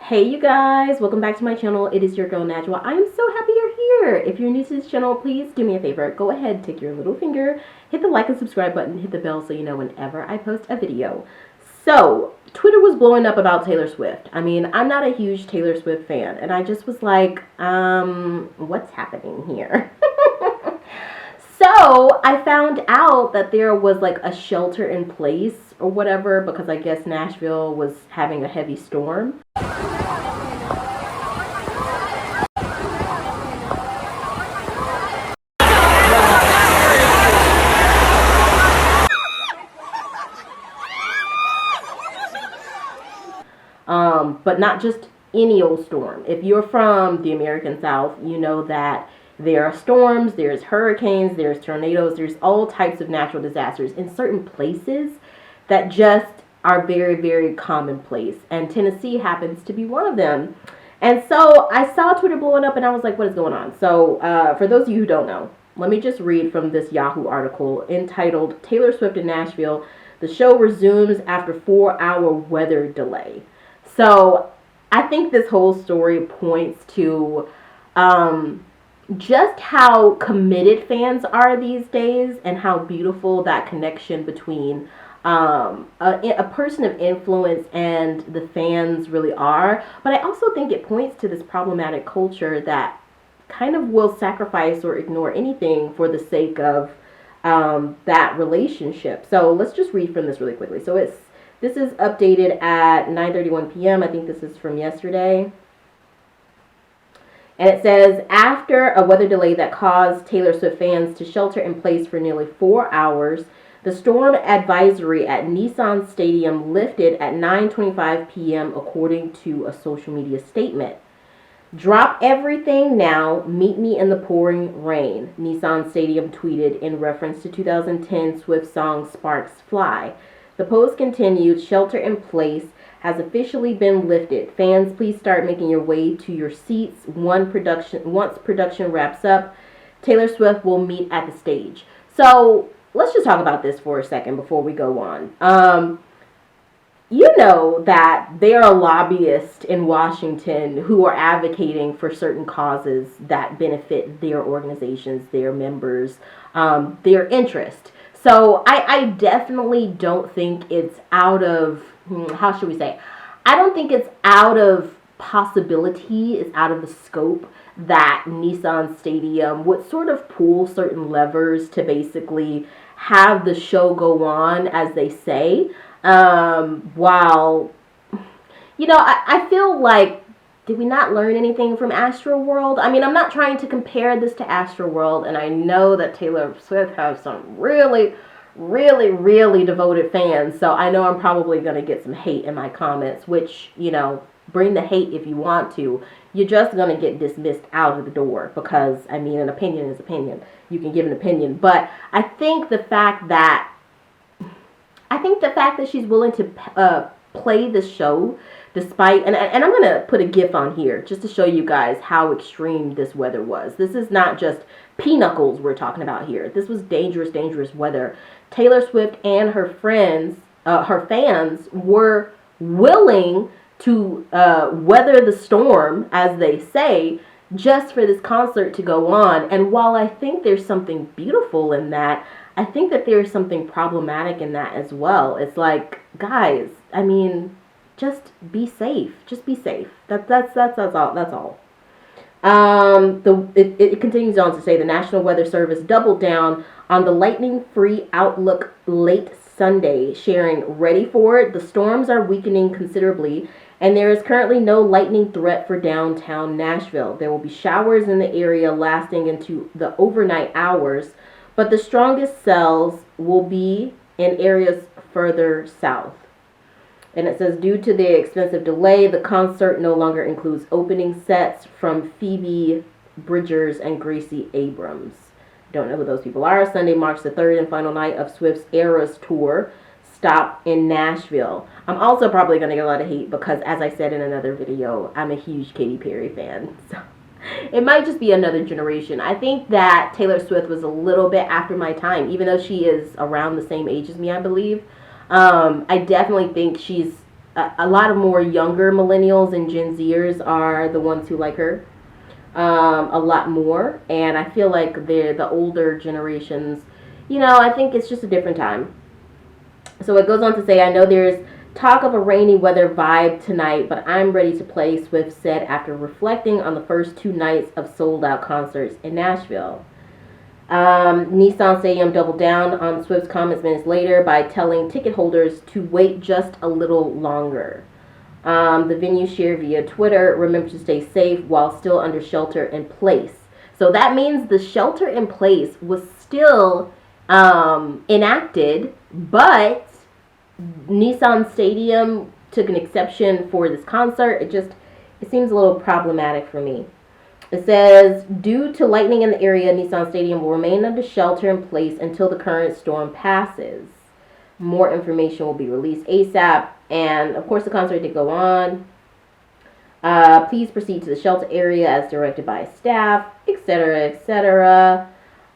Hey you guys, welcome back to my channel. It is your girl Najwa. I am so happy you're here. If you're new to this channel, please do me a favor. Go ahead, take your little finger, hit the like and subscribe button, hit the bell so you know whenever I post a video. So, Twitter was blowing up about Taylor Swift. I mean, I'm not a huge Taylor Swift fan, and I just was like, what's happening here? So, I found out that there was like a shelter in place or whatever because I guess Nashville was having a heavy storm. But not just any old storm. If you're from the American South, you know that there are storms, there's hurricanes, there's tornadoes, there's all types of natural disasters in certain places that just are very, very commonplace. And Tennessee happens to be one of them. And so I saw Twitter blowing up and I was like, what is going on? So for those of you who don't know, let me just read from this Yahoo article entitled Taylor Swift in Nashville. The show resumes after 4-hour weather delay. So I think this whole story points to just how committed fans are these days and how beautiful that connection between a person of influence and the fans really are. But I also think it points to this problematic culture that kind of will sacrifice or ignore anything for the sake of that relationship. So let's just read from this really quickly. So this is updated at 9:31 p.m. I think this is from yesterday. And it says, after a weather delay that caused Taylor Swift fans to shelter in place for nearly 4 hours, the storm advisory at Nissan Stadium lifted at 9:25 p.m. according to a social media statement. Drop everything now, meet me in the pouring rain, Nissan Stadium tweeted in reference to 2010 Swift song Sparks Fly. The post continued, shelter in place has officially been lifted. Fans, please start making your way to your seats. Once production wraps up, Taylor Swift will meet at the stage. So let's just talk about this for a second before we go on. You know that there are lobbyists in Washington who are advocating for certain causes that benefit their organizations, their members, their interest. So I definitely don't think it's out of, how should we say, I don't think it's out of possibility, it's out of the scope that Nissan Stadium would sort of pull certain levers to basically have the show go on, as they say, while, I feel like, did we not learn anything from AstroWorld? I mean, I'm not trying to compare this to AstroWorld, and I know that Taylor Swift has some really, really, really devoted fans, so I know I'm probably going to get some hate in my comments, which, bring the hate if you want to. You're just going to get dismissed out of the door because, I mean, an opinion is opinion. You can give an opinion, but I think the fact that she's willing to play the show despite, and I'm going to put a GIF on here just to show you guys how extreme this weather was. This is not just pinocchles we're talking about here. This was dangerous, dangerous weather. Taylor Swift and her fans were willing to weather the storm, as they say, just for this concert to go on. And while I think there's something beautiful in that, I think that there's something problematic in that as well. It's like, guys, I mean, just be safe. Just be safe. That's all. It continues on to say the National Weather Service doubled down on the lightning-free outlook late Sunday, sharing, ready for it, the storms are weakening considerably, and there is currently no lightning threat for downtown Nashville. There will be showers in the area lasting into the overnight hours, but the strongest cells will be in areas further south. And it says, due to the expensive delay, the concert no longer includes opening sets from Phoebe Bridgers and Gracie Abrams. Don't know who those people are. Sunday marks the third and final night of Swift's Eras Tour stop in Nashville. I'm also probably going to get a lot of hate because, as I said in another video, I'm a huge Katy Perry fan. So it might just be another generation. I think that Taylor Swift was a little bit after my time, even though she is around the same age as me, I believe. I definitely think she's a lot of more younger millennials and Gen Zers are the ones who like her a lot more. And I feel like the older generations, I think it's just a different time. So it goes on to say, I know there's talk of a rainy weather vibe tonight, but I'm ready to play, Swift said after reflecting on the first 2 nights of sold out concerts in Nashville. Nissan Stadium doubled down on Swift's comments minutes later by telling ticket holders to wait just a little longer. The venue shared via Twitter, remember to stay safe while still under shelter in place. So that means the shelter in place was still enacted, but Nissan Stadium took an exception for this concert. It seems a little problematic for me. It says, due to lightning in the area, Nissan Stadium will remain under shelter in place until the current storm passes. More information will be released ASAP. And, of course, the concert did go on. Please proceed to the shelter area as directed by staff, etc., etc.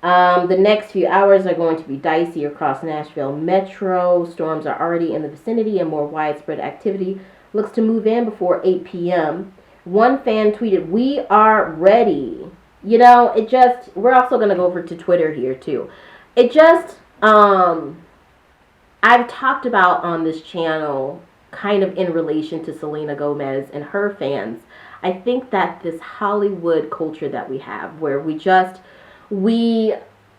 The next few hours are going to be dicey across Nashville Metro. Storms are already in the vicinity and more widespread activity looks to move in before 8 p.m. One fan tweeted, "We are ready." We're also going to go over to Twitter here too. I've talked about on this channel kind of in relation to Selena Gomez and her fans. I think that this Hollywood culture that we have where we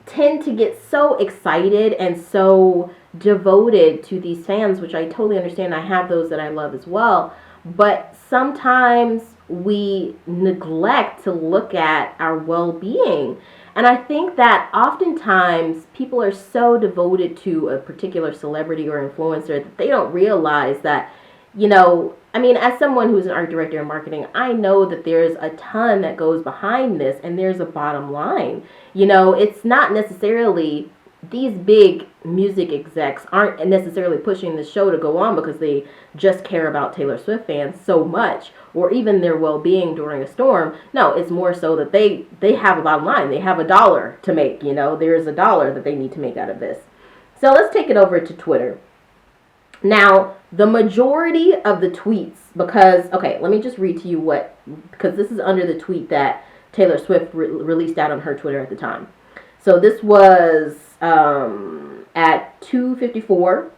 tend to get so excited and so devoted to these fans, which I totally understand. I have those that I love as well. But sometimes we neglect to look at our well-being. And I think that oftentimes people are so devoted to a particular celebrity or influencer that they don't realize that, as someone who's an art director in marketing, I know that there's a ton that goes behind this and there's a bottom line. It's not necessarily, these big music execs aren't necessarily pushing the show to go on because they just care about Taylor Swift fans so much or even their well-being during a storm. No, it's more so that they have a bottom line. They have a dollar to make, there's a dollar that they need to make out of this. So let's take it over to Twitter. Now, the majority of the tweets, let me just read to you because this is under the tweet that Taylor Swift released out on her Twitter at the time. So this was at 2:54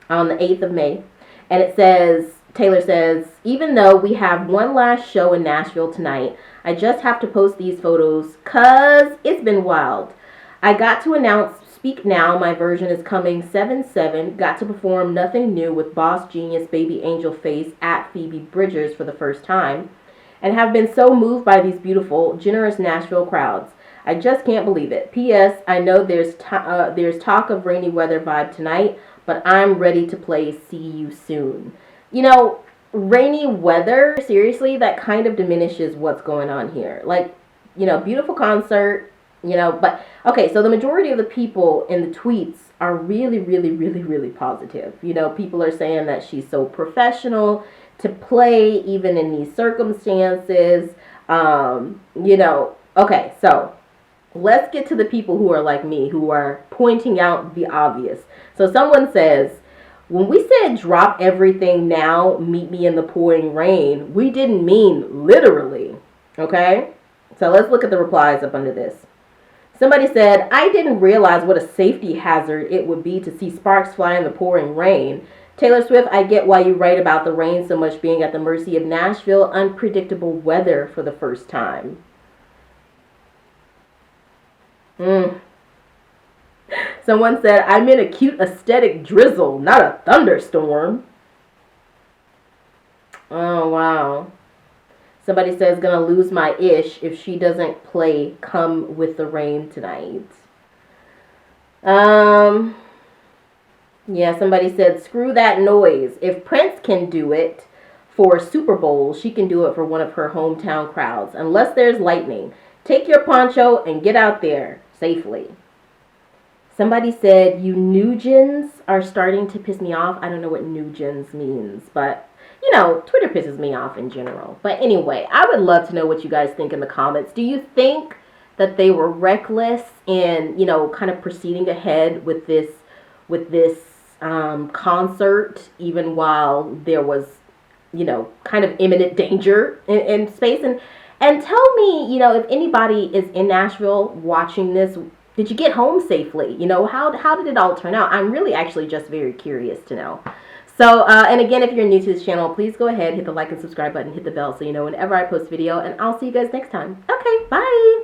on the 8th of May. And Taylor says, even though we have one last show in Nashville tonight, I just have to post these photos because it's been wild. I got to announce Speak Now, my version is coming 7/7. Got to perform Nothing New with Boss Genius Baby Angel Face at Phoebe Bridgers for the first time. And have been so moved by these beautiful, generous Nashville crowds. I just can't believe it. P.S. I know there's talk of rainy weather vibe tonight, but I'm ready to play. See you soon. Rainy weather, seriously, that kind of diminishes what's going on here. Beautiful concert, but okay, so the majority of the people in the tweets are really, really, really, really positive. People are saying that she's so professional to play even in these circumstances. Okay, so let's get to the people who are like me, who are pointing out the obvious. So someone says, when we said drop everything now, meet me in the pouring rain, we didn't mean literally, okay? So let's look at the replies up under this. Somebody said, I didn't realize what a safety hazard it would be to see sparks fly in the pouring rain. Taylor Swift, I get why you write about the rain so much being at the mercy of Nashville unpredictable weather for the first time. Someone said, I'm in a cute aesthetic drizzle, not a thunderstorm. Oh, wow. Somebody says, gonna lose my ish if she doesn't play Come With the Rain tonight. Yeah, somebody said, screw that noise. If Prince can do it for Super Bowl, she can do it for one of her hometown crowds. Unless there's lightning. Take your poncho and get out there safely. Somebody said, you Nugents are starting to piss me off. I don't know what Nugents means, but, Twitter pisses me off in general. But anyway, I would love to know what you guys think in the comments. Do you think that they were reckless in, kind of proceeding ahead with this concert, even while there was, kind of imminent danger in space. And tell me, if anybody is in Nashville watching this, did you get home safely? How did it all turn out? I'm really actually just very curious to know. So, and again, if you're new to this channel, please go ahead, hit the like and subscribe button, hit the bell so you know whenever I post a video, and I'll see you guys next time. Okay, bye.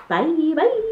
Bye, bye.